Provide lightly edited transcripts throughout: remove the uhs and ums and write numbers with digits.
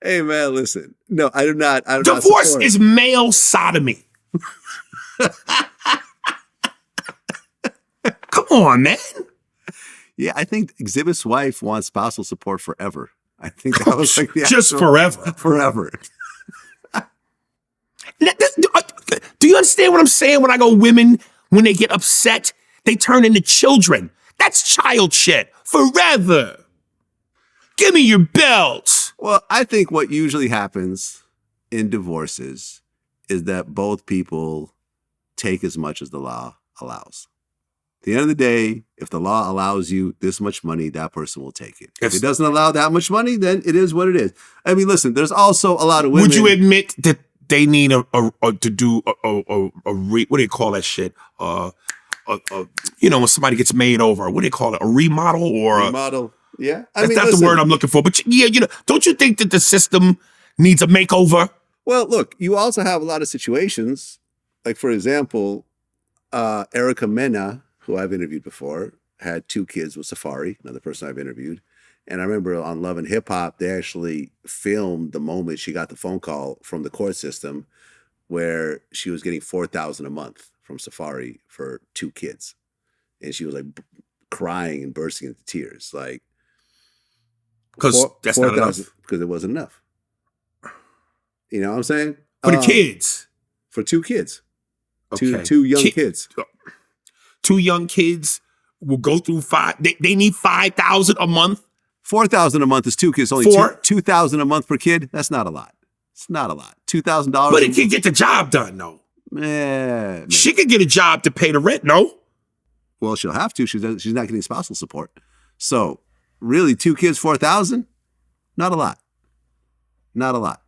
Hey man, listen. No, I do not. Divorce is male sodomy. Come on, man. Yeah, I think Exhibit's wife wants spousal support forever. I think that was like the just forever. Forever. Do you understand what I'm saying when I go women, when they get upset, they turn into children? That's child shit. Forever. Give me your belt. Well, I think what usually happens in divorces is that both people take as much as the law allows. At the end of the day, if the law allows you this much money, that person will take it. If it doesn't allow that much money, then it is what it is. I mean, listen, there's also a lot of women. Would you admit that they need to do what do you call that shit? When somebody gets made over, what do you call it? A remodel or remodel? Yeah, that's not the word I'm looking for. But yeah, don't you think that the system needs a makeover? Well, look, you also have a lot of situations, like for example, Erica Mena, who I've interviewed before, had 2 kids with Safari, another person I've interviewed. And I remember on Love and Hip Hop, they actually filmed the moment she got the phone call from the court system where she was getting $4,000 a month from Safari for 2 kids. And she was like crying and bursting into tears. Like, because that's not enough. Because it wasn't enough. You know what I'm saying? For the kids. For 2 kids. Okay. Two young kids. 2 young kids will go through 5. They need $5,000 a month. $4,000 a month is 2 kids. Only $2,000 a month per kid. That's not a lot. It's not a lot. $2,000. But it can get the job done, though. Yeah. She could get a job to pay the rent, no? Well, she'll have to. She's not getting spousal support. So, really, 2 kids, $4,000? Not a lot. Not a lot.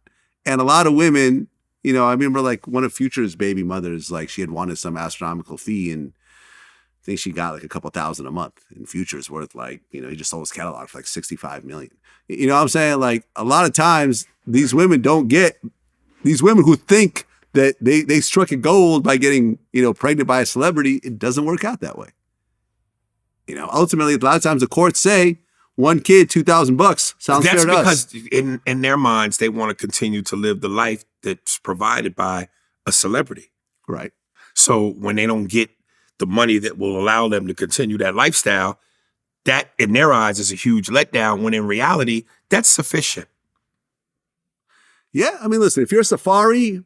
And a lot of women, I remember like one of Future's baby mothers, like she had wanted some astronomical fee, and I think she got like a couple $1,000 a month. And Future's worth like, he just sold his catalog for like $65 million. You know what I'm saying? Like a lot of times these women these women who think that they struck a gold by getting, pregnant by a celebrity, it doesn't work out that way. Ultimately, a lot of times the courts say 1 kid, $2,000 sounds fair to us. That's because in their minds, they want to continue to live the life that's provided by a celebrity. Right. So when they don't get the money that will allow them to continue that lifestyle, that in their eyes is a huge letdown, when in reality, that's sufficient. Yeah. I mean, listen, if you're Safari,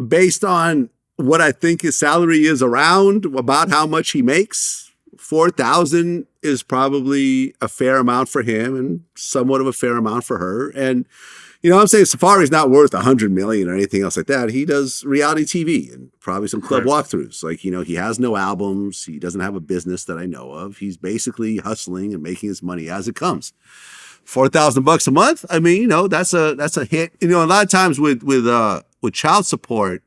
based on what I think his salary is around, about how much he makes, $4,000 is probably a fair amount for him and somewhat of a fair amount for her. And, I'm saying Safari's not worth $100 million or anything else like that. He does reality TV and probably some club walkthroughs. Like, he has no albums. He doesn't have a business that I know of. He's basically hustling and making his money as it comes. $4,000 a month. I mean, that's a hit. A lot of times with child support,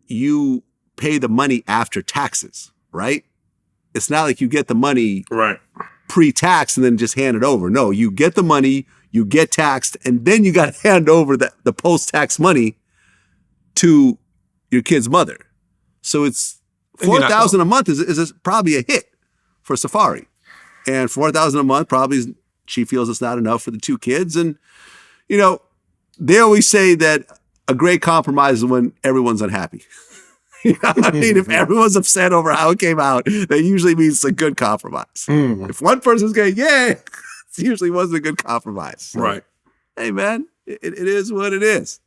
you pay the money after taxes, right? It's not like you get the money pre-tax and then just hand it over. No, you get the money, you get taxed, and then you got to hand over the post-tax money to your kid's mother. So it's $4,000 a month is probably a hit for Safari. And $4,000 a month probably she feels it's not enough for the 2 kids. And, they always say that a great compromise is when everyone's unhappy. If everyone's upset over how it came out, that usually means it's a good compromise. If one person's going, it usually wasn't a good compromise. So, right. Hey, man, it is what it is.